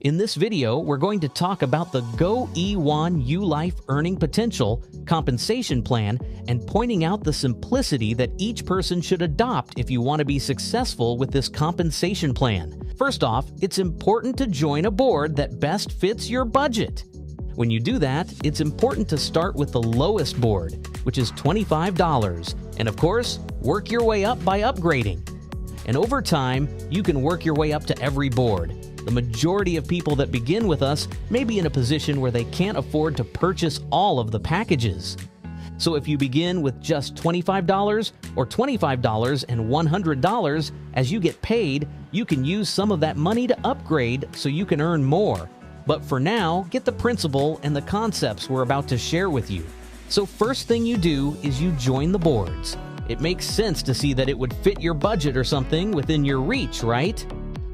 In this video, we're going to talk about the Go E1ULife earning potential, compensation plan, and pointing out the simplicity that each person should adopt if you want to be successful with this compensation plan. First off, it's important to join a board that best fits your budget. When you do that, it's important to start with the lowest board, which is $25, and of course, work your way up by upgrading. And over time, you can work your way up to every board. The majority of people that begin with us may be in a position where they can't afford to purchase all of the packages. So if you begin with just $25 or $25 and $100, as you get paid, you can use some of that money to upgrade so you can earn more. But for now, get the principle and the concepts we're about to share with you. So first thing you do is you join the boards. It makes sense to see that it would fit your budget or something within your reach, right?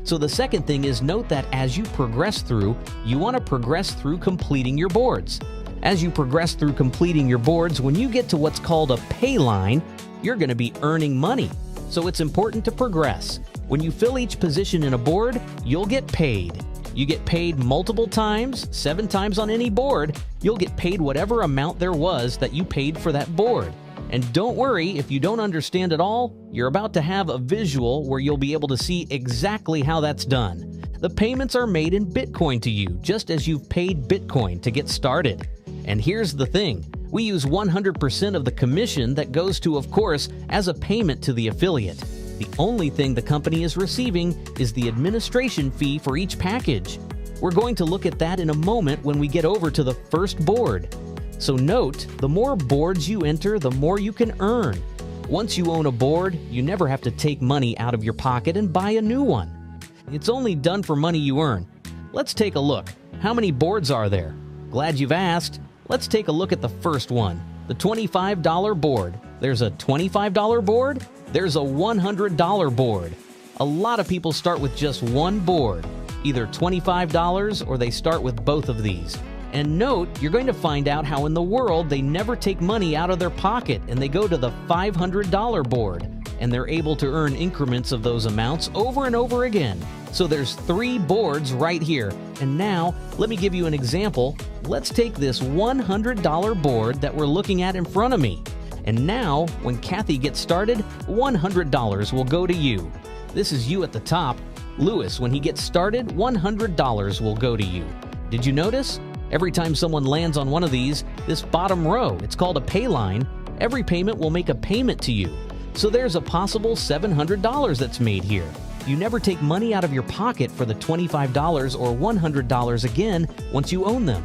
So the second thing is note that as you progress through, you want to progress through completing your boards. As you progress through completing your boards, when you get to what's called a pay line, you're going to be earning money. So it's important to progress. When you fill each position in a board, you'll get paid. You get paid multiple times, 7 times on any board, you'll get paid whatever amount there was that you paid for that board. And don't worry if you don't understand it all, you're about to have a visual where you'll be able to see exactly how that's done. The payments are made in Bitcoin to you, just as you've paid Bitcoin to get started. And here's the thing, we use 100% of the commission that goes to, of course, as a payment to the affiliate. The only thing the company is receiving is the administration fee for each package. We're going to look at that in a moment when we get over to the first board. So note, the more boards you enter, the more you can earn. Once you own a board, you never have to take money out of your pocket and buy a new one. It's only done for money you earn. Let's take a look. How many boards are there? Glad you've asked. Let's take a look at the first one, the $25 board. There's a $25 board. There's a $100 board. A lot of people start with just one board, either $25 or they start with both of these. And note, you're going to find out how in the world they never take money out of their pocket and they go to the $500 board, and they're able to earn increments of those amounts over and over again. So there's 3 boards right here. And now, let me give you an example. Let's take this $100 board that we're looking at in front of me. And now, when Kathy gets started, $100 will go to you. This is you at the top. Lewis, when he gets started, $100 will go to you. Did you notice? Every time someone lands on one of these, this bottom row, it's called a pay line, every payment will make a payment to you. So there's a possible $700 that's made here. You never take money out of your pocket for the $25 or $100 again once you own them.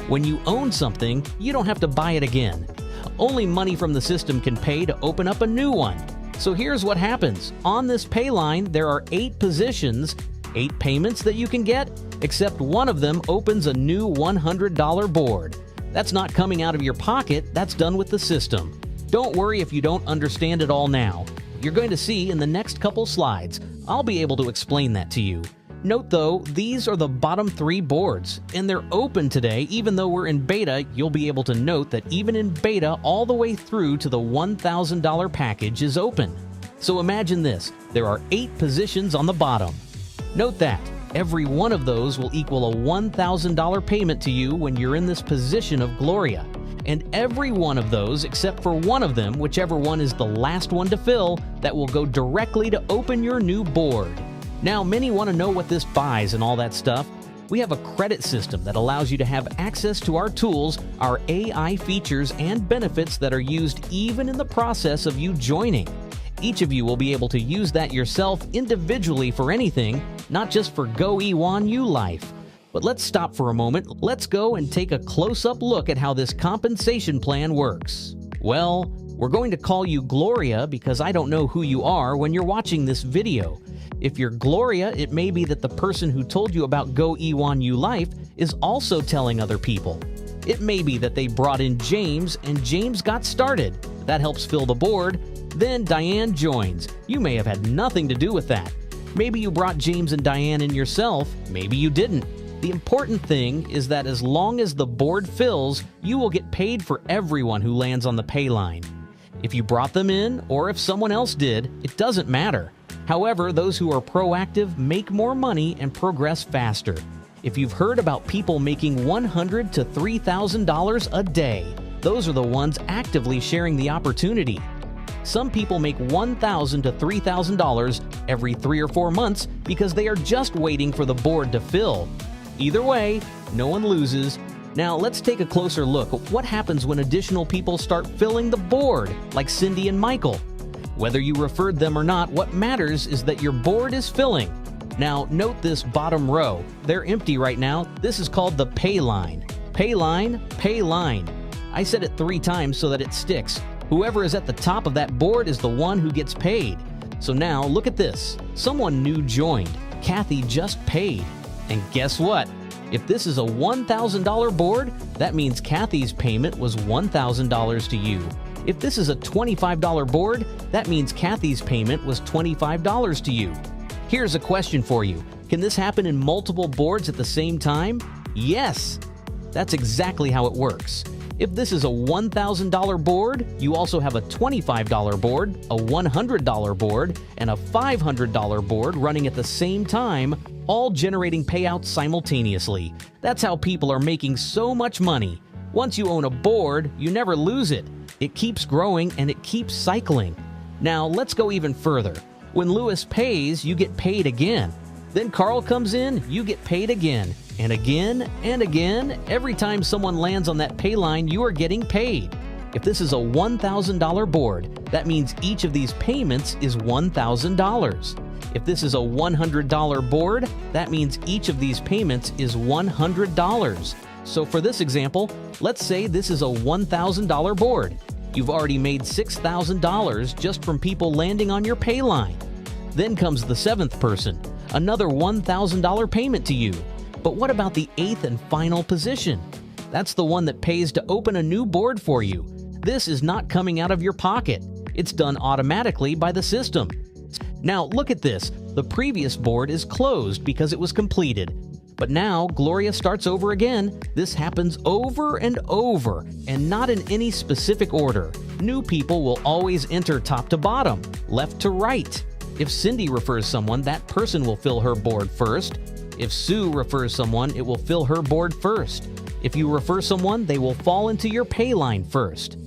When you own something, you don't have to buy it again. Only money from the system can pay to open up a new one. So here's what happens. On this pay line, there are 8 positions, 8 payments that you can get, except one of them opens a new $100 board. That's not coming out of your pocket, that's done with the system. Don't worry if you don't understand it all now. You're going to see in the next couple slides, I'll be able to explain that to you. Note though, these are the bottom 3 boards, and they're open today. Even though we're in beta, you'll be able to note that even in beta, all the way through to the $1,000 package is open. So imagine this, there are 8 positions on the bottom. Note that. Every one of those will equal a $1,000 payment to you when you're in this position of Gloria. And every one of those, except for one of them, whichever one is the last one to fill, that will go directly to open your new board. Now, many want to know what this buys and all that stuff. We have a credit system that allows you to have access to our tools, our AI features, and benefits that are used even in the process of you joining. Each of you will be able to use that yourself individually for anything, not just for Go E1ULife. But let's stop for a moment. Let's go and take a close-up look at how this compensation plan works. Well, we're going to call you Gloria because I don't know who you are when you're watching this video. If you're Gloria, it may be that the person who told you about Go E1ULife is also telling other people. It may be that they brought in James and James got started. That helps fill the board. Then Diane joins. You may have had nothing to do with that. Maybe you brought James and Diane in yourself, maybe you didn't. The important thing is that as long as the board fills, you will get paid for everyone who lands on the pay line. If you brought them in, or if someone else did, it doesn't matter. However, those who are proactive make more money and progress faster. If you've heard about people making $100,000 to $3,000 a day, those are the ones actively sharing the opportunity. Some people make $1,000 to $3,000 every 3 or 4 months because they are just waiting for the board to fill. Either way, no one loses. Now let's take a closer look at what happens when additional people start filling the board, like Cindy and Michael. Whether you referred them or not, what matters is that your board is filling. Now note this bottom row. They're empty right now. This is called the pay line. Pay line, pay line. I said it 3 times so that it sticks. Whoever is at the top of that board is the one who gets paid. So now look at this. Someone new joined. Kathy just paid. And guess what? If this is a $1,000 board, that means Kathy's payment was $1,000 to you. If this is a $25 board, that means Kathy's payment was $25 to you. Here's a question for you. Can this happen in multiple boards at the same time? Yes! That's exactly how it works. If this is a $1,000 board, you also have a $25 board, a $100 board, and a $500 board running at the same time, all generating payouts simultaneously. That's how people are making so much money. Once you own a board, you never lose it. It keeps growing and it keeps cycling. Now let's go even further. When Lewis pays, you get paid again. Then Carl comes in, you get paid again. And again and again, every time someone lands on that pay line, you are getting paid. If this is a $1,000 board, that means each of these payments is $1,000. If this is a $100 board, that means each of these payments is $100. So for this example, let's say this is a $1,000 board. You've already made $6,000 just from people landing on your pay line. Then comes the 7th person, another $1,000 payment to you. But what about the 8th and final position? That's the one that pays to open a new board for you. This is not coming out of your pocket. It's done automatically by the system. Now look at this. The previous board is closed because it was completed. But now Gloria starts over again. This happens over and over, and not in any specific order. New people will always enter top to bottom, left to right. If Cindy refers someone, that person will fill her board first. If Sue refers someone, it will fill her board first. If you refer someone, they will fall into your pay line first.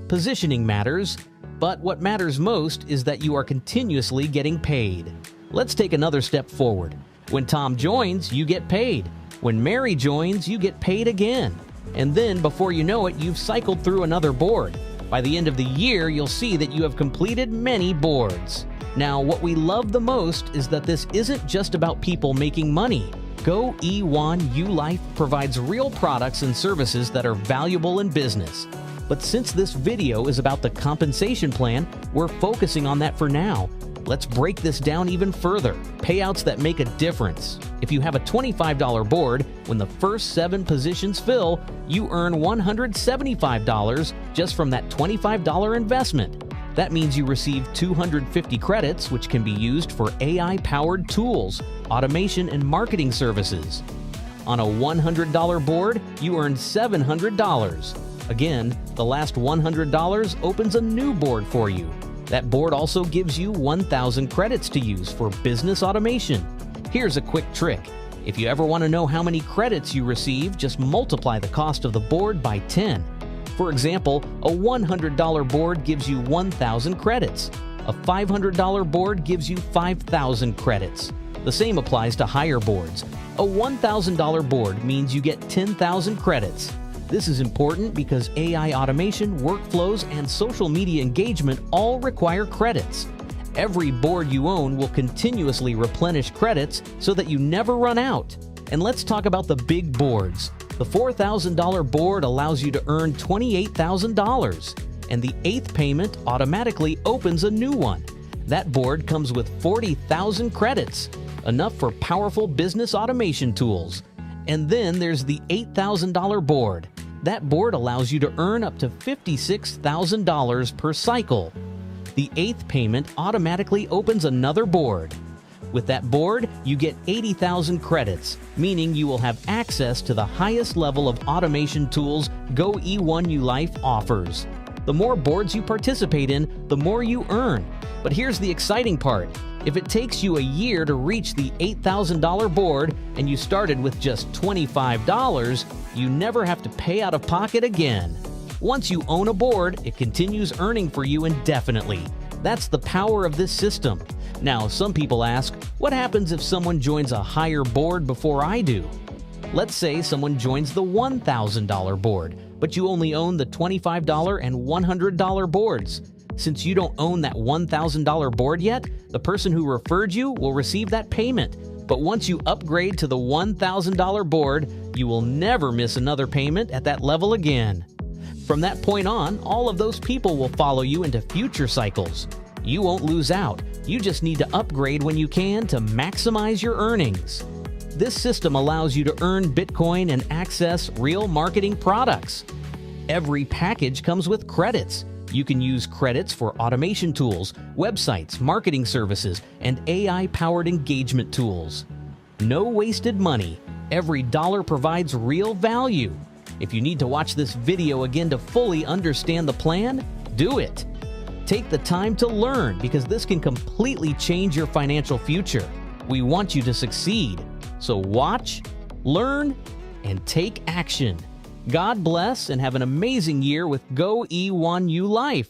Positioning matters, but what matters most is that you are continuously getting paid. Let's take another step forward. When Tom joins, you get paid. When Mary joins, you get paid again. And then, before you know it, you've cycled through another board. By the end of the year, you'll see that you have completed many boards. Now, what we love the most is that this isn't just about people making money. Go E1ULife provides real products and services that are valuable in business. But since this video is about the compensation plan, we're focusing on that for now. Let's break this down even further. Payouts that make a difference. If you have a $25 board, when the first 7 positions fill, you earn $175 just from that $25 investment. That means you receive 250 credits, which can be used for AI-powered tools, automation, and marketing services. On a $100 board, you earn $700. Again, the last $100 opens a new board for you. That board also gives you 1,000 credits to use for business automation. Here's a quick trick. If you ever want to know how many credits you receive, just multiply the cost of the board by 10. For example, a $100 board gives you 1,000 credits. A $500 board gives you 5,000 credits. The same applies to higher boards. A $1,000 board means you get 10,000 credits. This is important because AI automation, workflows, and social media engagement all require credits. Every board you own will continuously replenish credits so that you never run out. And let's talk about the big boards. The $4,000 board allows you to earn $28,000, and the 8th payment automatically opens a new one. That board comes with 40,000 credits, enough for powerful business automation tools. And then there's the $8,000 board. That board allows you to earn up to $56,000 per cycle. The 8th payment automatically opens another board. With that board, you get 80,000 credits, meaning you will have access to the highest level of automation tools Go E1ULife offers. The more boards you participate in, the more you earn. But here's the exciting part. If it takes you a year to reach the $8,000 board and you started with just $25, you never have to pay out of pocket again. Once you own a board, it continues earning for you indefinitely. That's the power of this system. Now, some people ask, what happens if someone joins a higher board before I do? Let's say someone joins the $1,000 board, but you only own the $25 and $100 boards. Since you don't own that $1,000 board yet, the person who referred you will receive that payment. But once you upgrade to the $1,000 board, you will never miss another payment at that level again. From that point on, all of those people will follow you into future cycles. You won't lose out. You just need to upgrade when you can to maximize your earnings. This system allows you to earn Bitcoin and access real marketing products. Every package comes with credits. You can use credits for automation tools, websites, marketing services, and AI-powered engagement tools. No wasted money. Every dollar provides real value. If you need to watch this video again to fully understand the plan, do it. Take the time to learn because this can completely change your financial future. We want you to succeed. So watch, learn, and take action. God bless and have an amazing year with Go E1ULife.